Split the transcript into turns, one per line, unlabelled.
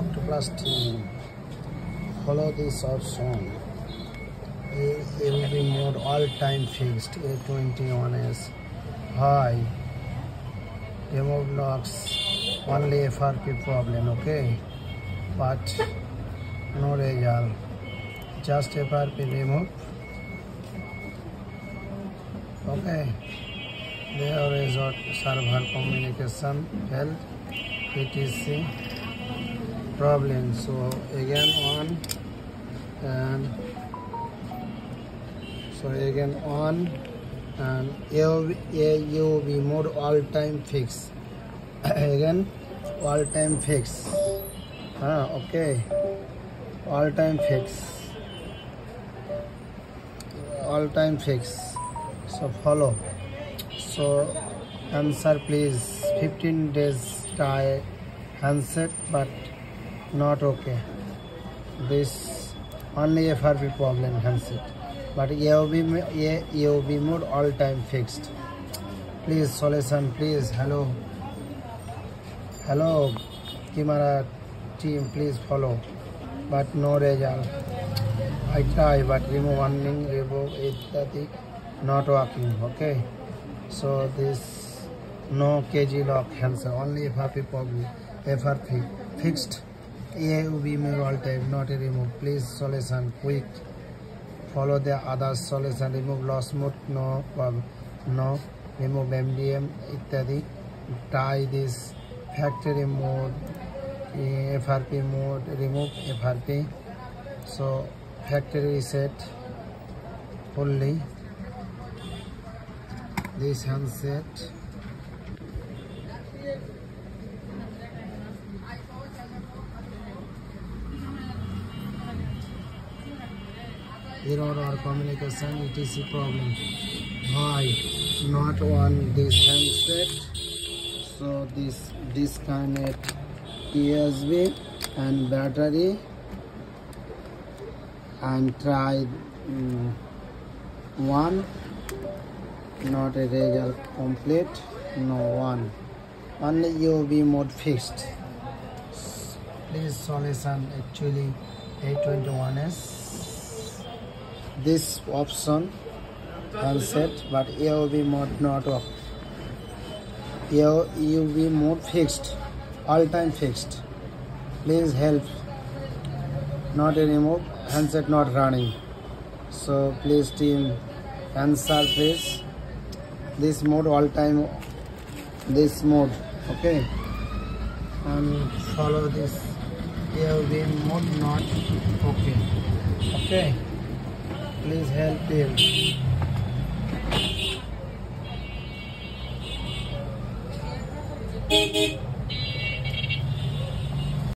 Octoplus team. Follow this option. AOV mode all time fixed. A21S high. Remove locks. Only FRP problem. Okay, but no result. Just FRP remove. Okay. There is a server communication failed. etc problem. So again on and AOV mode all time fix. Again all time fix. Okay, all time fix. So follow. So answer please. 15 days try handset but not okay. This only FRP problem handset, but AOV mode all time fixed. Please solution please. Hello camera team, please follow, but no result. I try but remove warning, remove it, not working. Okay, so this no KG lock handset, only FRP problem. FRP fixed. AOV mode all time, not a remove. Please solution quick. Follow the other solution. Remove loss mode, no problem. No, remove MDM ityadi. Try this factory mode, FRP mode, remove FRP. So factory reset fully. This handset. Error or communication etc problem. Why not on this handset? So this disconnect USB and battery and try one, not a result complete. No one, only AOV mode fixed. Please solution actually A21S. This option handset but AOV mode not off. AOV mode fixed, all time fixed. Please help. Not a remove, handset not running. So please team answer please. This mode all time, this mode. Okay, and follow this AOV mode not okay. Okay, please help him.